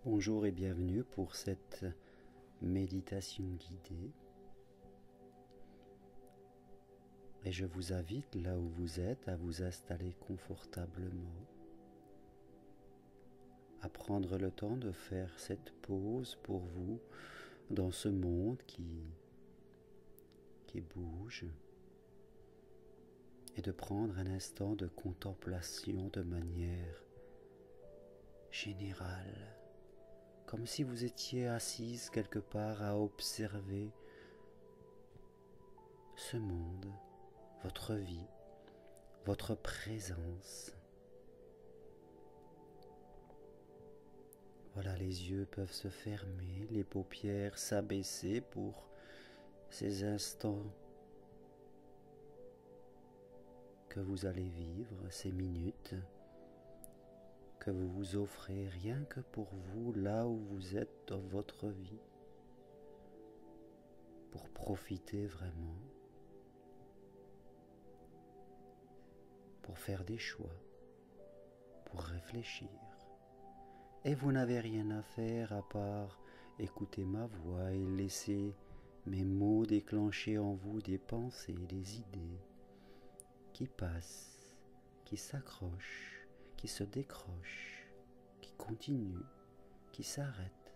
Bonjour et bienvenue pour cette méditation guidée. Et je vous invite, là où vous êtes, à vous installer confortablement, à prendre le temps de faire cette pause pour vous dans ce monde qui bouge et de prendre un instant de contemplation de manière générale, comme si vous étiez assise quelque part à observer ce monde, votre vie, votre présence. Voilà, les yeux peuvent se fermer, les paupières s'abaisser pour ces instants que vous allez vivre, ces minutes que vous vous offrez rien que pour vous, là où vous êtes dans votre vie, pour profiter vraiment, pour faire des choix, pour réfléchir. Et vous n'avez rien à faire à part écouter ma voix et laisser mes mots déclencher en vous des pensées, des idées qui passent, qui s'accrochent, qui se décrochent, qui continuent, qui s'arrêtent,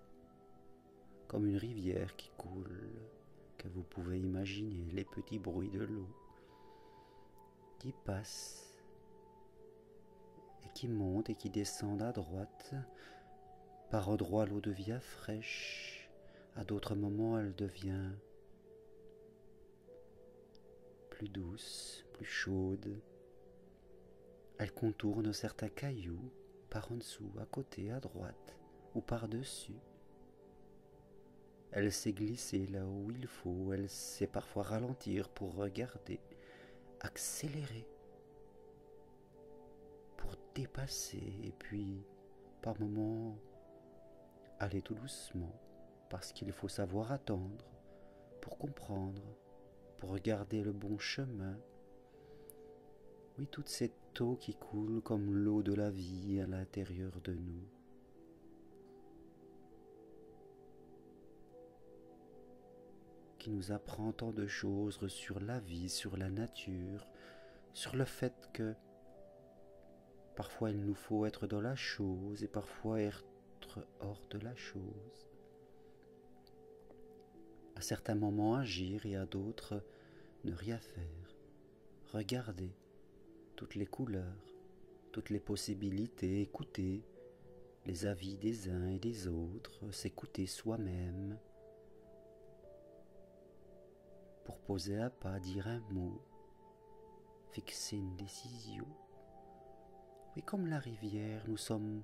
comme une rivière qui coule, que vous pouvez imaginer les petits bruits de l'eau, qui passent et qui montent et qui descendent à droite. Par endroits, l'eau devient fraîche, à d'autres moments, elle devient plus douce, plus chaude. Elle contourne certains cailloux, par en dessous, à côté, à droite, ou par-dessus. Elle sait glisser là où il faut, elle sait parfois ralentir pour regarder, accélérer, pour dépasser, et puis, par moments, aller tout doucement, parce qu'il faut savoir attendre, pour comprendre, pour regarder le bon chemin. Oui, toute cette eau qui coule comme l'eau de la vie à l'intérieur de nous. Qui nous apprend tant de choses sur la vie, sur la nature, sur le fait que parfois il nous faut être dans la chose et parfois être hors de la chose. À certains moments agir et à d'autres ne rien faire. Regarder toutes les couleurs, toutes les possibilités, écouter les avis des uns et des autres, s'écouter soi-même, pour poser un pas, dire un mot, fixer une décision. Oui, comme la rivière, nous sommes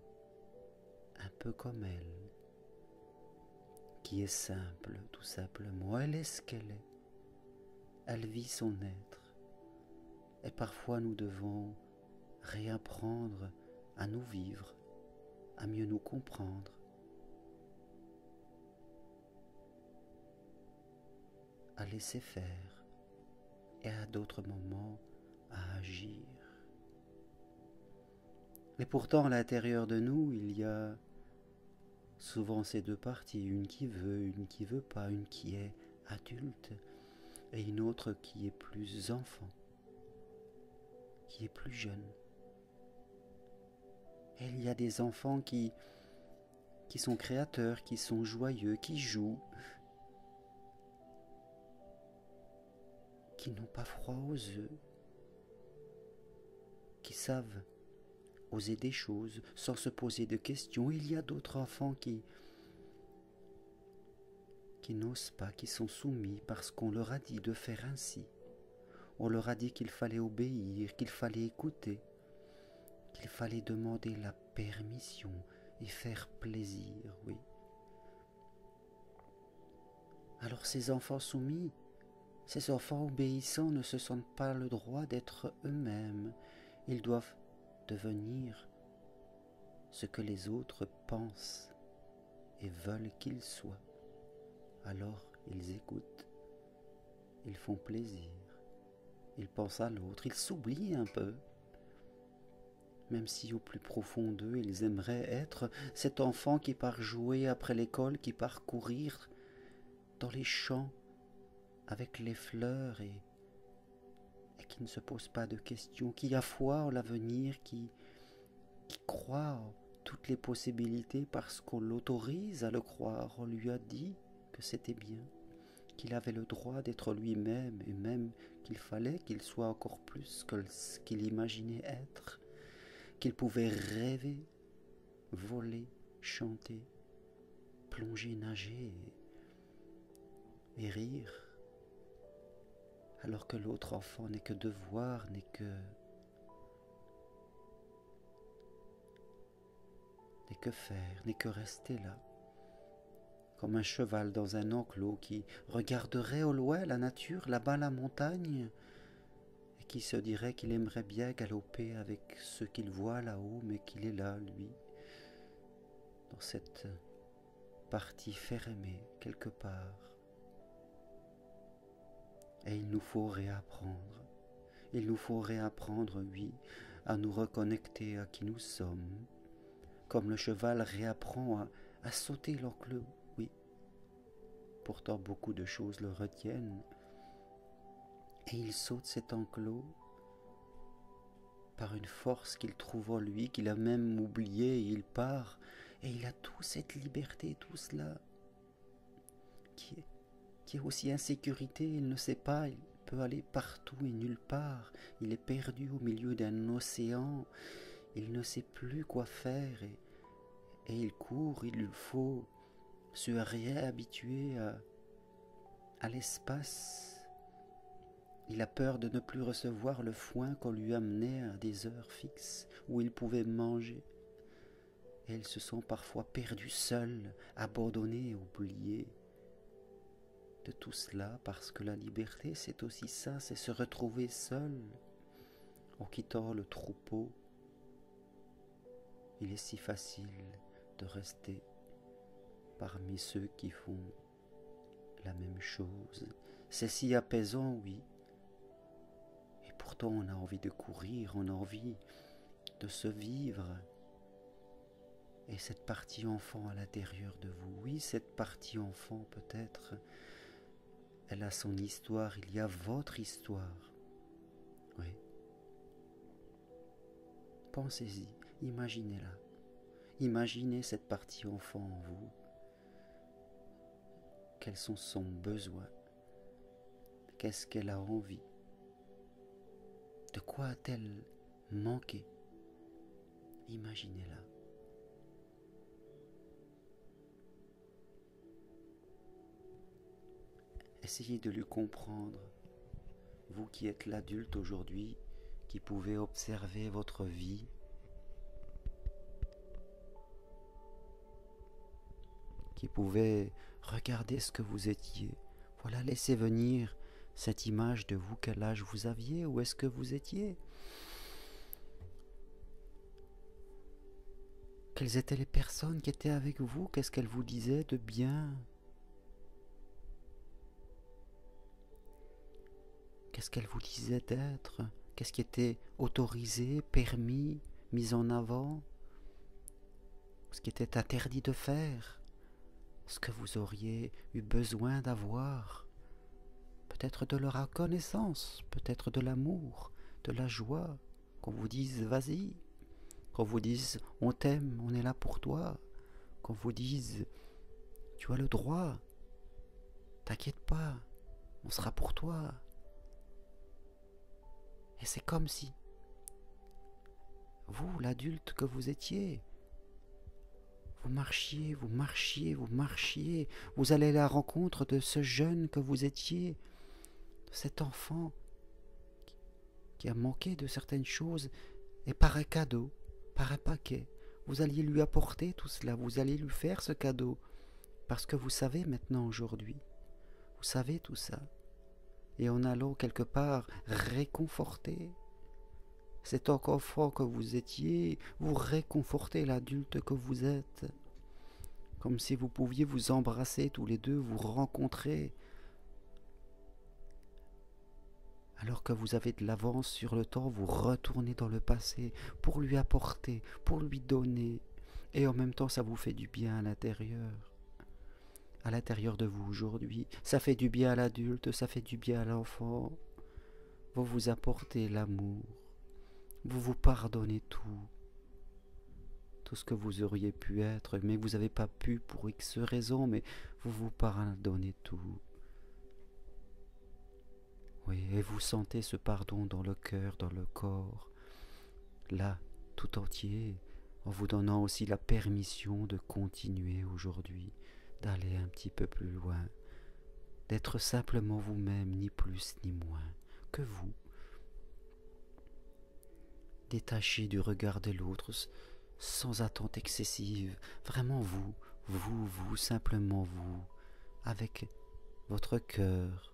un peu comme elle, qui est simple, tout simplement. Elle est ce qu'elle est. Elle vit son être. Et parfois nous devons réapprendre à nous vivre, à mieux nous comprendre, à laisser faire et à d'autres moments à agir. Et pourtant à l'intérieur de nous il y a souvent ces deux parties, une qui veut pas, une qui est adulte et une autre qui est plus enfant, qui est plus jeune. Et il y a des enfants qui sont créateurs, qui sont joyeux, qui jouent, qui n'ont pas froid aux yeux, qui savent oser des choses sans se poser de questions. Il y a d'autres enfants qui n'osent pas, qui sont soumis parce qu'on leur a dit de faire ainsi. On leur a dit qu'il fallait obéir, qu'il fallait écouter, qu'il fallait demander la permission et faire plaisir, oui. Alors ces enfants soumis, ces enfants obéissants ne se sentent pas le droit d'être eux-mêmes. Ils doivent devenir ce que les autres pensent et veulent qu'ils soient. Alors ils écoutent, ils font plaisir, ils pensent à l'autre, ils s'oublient un peu. même si au plus profond d'eux, ils aimeraient être cet enfant qui part jouer après l'école, qui part courir dans les champs avec les fleurs et qui ne se pose pas de questions, qui a foi en l'avenir, qui croit en toutes les possibilités parce qu'on l'autorise à le croire. On lui a dit que c'était bien, qu'il avait le droit d'être lui-même et même qu'il fallait qu'il soit encore plus que ce qu'il imaginait être, qu'il pouvait rêver, voler, chanter, plonger, nager et rire, alors que l'autre enfant n'est que devoir, n'est que faire, n'est que rester là, comme un cheval dans un enclos qui regarderait au loin la nature, là-bas la montagne, et qui se dirait qu'il aimerait bien galoper avec ceux qu'il voit là-haut, mais qu'il est là, lui, dans cette partie fermée quelque part. Et il nous faut réapprendre. Il nous faut réapprendre, oui, à nous reconnecter à qui nous sommes, comme le cheval réapprend à sauter l'enclos, oui. Pourtant, beaucoup de choses le retiennent. Et il saute cet enclos par une force qu'il trouve en lui, qu'il a même oublié, et il part. Et il a toute cette liberté, tout cela, qui est aussi insécurité, il ne sait pas, il peut aller partout et nulle part, il est perdu au milieu d'un océan, il ne sait plus quoi faire et il court, il lui faut se réhabituer à l'espace. Il a peur de ne plus recevoir le foin qu'on lui amenait à des heures fixes où il pouvait manger. Et il se sent parfois perdu seul, abandonné, oublié de tout cela, parce que la liberté, c'est aussi ça, c'est se retrouver seul en quittant le troupeau. Il est si facile de rester parmi ceux qui font la même chose. C'est si apaisant, oui. Et pourtant, on a envie de courir, on a envie de se vivre. Et cette partie enfant à l'intérieur de vous, oui, cette partie enfant peut-être, elle a son histoire, il y a votre histoire. Oui. Pensez-y, imaginez-la. Imaginez cette partie enfant en vous. Quels sont son besoin? Qu'est-ce qu'elle a envie? De quoi a-t-elle manqué? Imaginez-la. Essayez de lui comprendre, vous qui êtes l'adulte aujourd'hui, qui pouvez observer votre vie, qui pouvez regarder ce que vous étiez. Voilà, laissez venir cette image de vous, quel âge vous aviez, où est-ce que vous étiez. Quelles étaient les personnes qui étaient avec vous, qu'est-ce qu'elles vous disaient de bien? Qu'est-ce qu'elle vous disait d'être? Qu'est-ce qui était autorisé, permis, mis en avant? Ce qui était interdit de faire? Ce que vous auriez eu besoin d'avoir? Peut-être de la reconnaissance, peut-être de l'amour, de la joie, qu'on vous dise vas-y, qu'on vous dise on t'aime, on est là pour toi, qu'on vous dise tu as le droit, t'inquiète pas, on sera pour toi. Et c'est comme si vous, l'adulte que vous étiez, vous marchiez, vous marchiez, vous marchiez, vous allez à la rencontre de ce jeune que vous étiez, de cet enfant qui a manqué de certaines choses, et par un cadeau, par un paquet, vous alliez lui apporter tout cela, vous alliez lui faire ce cadeau, parce que vous savez maintenant aujourd'hui, vous savez tout ça, et en allant quelque part réconforter cet enfant que vous étiez, vous réconfortez l'adulte que vous êtes, comme si vous pouviez vous embrasser tous les deux, vous rencontrer Alors que vous avez de l'avance sur le temps, vous retournez dans le passé pour lui apporter, pour lui donner. Et en même temps, ça vous fait du bien à l'intérieur de vous aujourd'hui. Ça fait du bien à l'adulte, ça fait du bien à l'enfant. Vous vous apportez l'amour, vous vous pardonnez tout ce que vous auriez pu être, mais vous n'avez pas pu pour X raisons, mais vous vous pardonnez tout. Oui, et vous sentez ce pardon dans le cœur, dans le corps, là, tout entier, en vous donnant aussi la permission de continuer aujourd'hui, d'aller un petit peu plus loin, d'être simplement vous-même, ni plus ni moins que vous. Détaché du regard de l'autre, sans attente excessive, vraiment vous, simplement vous, avec votre cœur,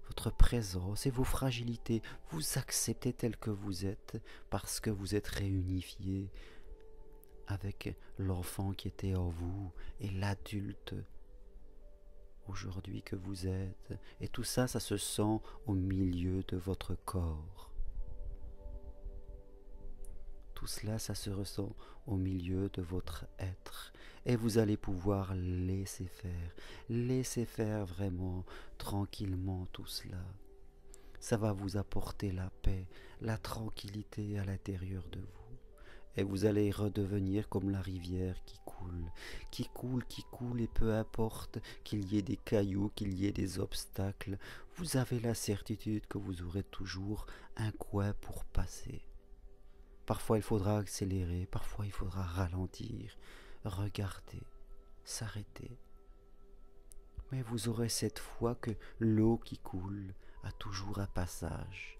votre présence et vos fragilités, vous acceptez tel que vous êtes parce que vous êtes réunifié avec l'enfant qui était en vous et l'adulte aujourd'hui que vous êtes. Et tout ça, ça se sent au milieu de votre corps. Tout cela, ça se ressent au milieu de votre être. Et vous allez pouvoir laisser faire vraiment, tranquillement tout cela. Ça va vous apporter la paix, la tranquillité à l'intérieur de vous. Et vous allez redevenir comme la rivière qui coule, et peu importe qu'il y ait des cailloux, qu'il y ait des obstacles, vous avez la certitude que vous aurez toujours un coin pour passer. Parfois il faudra accélérer, parfois il faudra ralentir, regarder, s'arrêter. Mais vous aurez cette foi que l'eau qui coule a toujours un passage,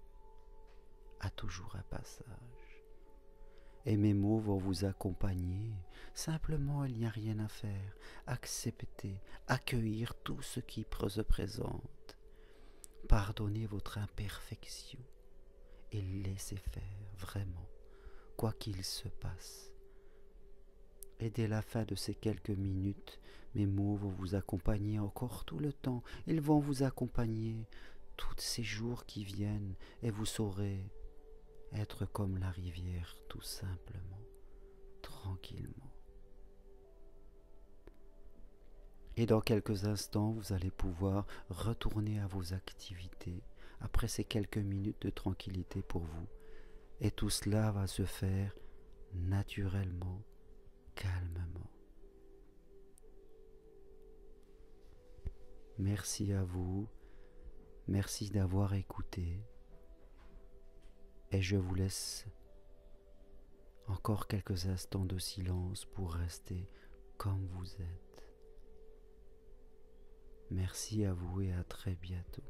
a toujours un passage. Et mes mots vont vous accompagner. Simplement, il n'y a rien à faire. Accepter, accueillir tout ce qui se présente. Pardonnez votre imperfection et laissez faire vraiment, quoi qu'il se passe. Et dès la fin de ces quelques minutes, mes mots vont vous accompagner encore tout le temps. Ils vont vous accompagner tous ces jours qui viennent et vous saurez être comme la rivière, tout simplement, tranquillement. Et dans quelques instants, vous allez pouvoir retourner à vos activités après ces quelques minutes de tranquillité pour vous. Et tout cela va se faire naturellement, calmement. Merci à vous, merci d'avoir écouté, et je vous laisse encore quelques instants de silence pour rester comme vous êtes. Merci à vous et à très bientôt.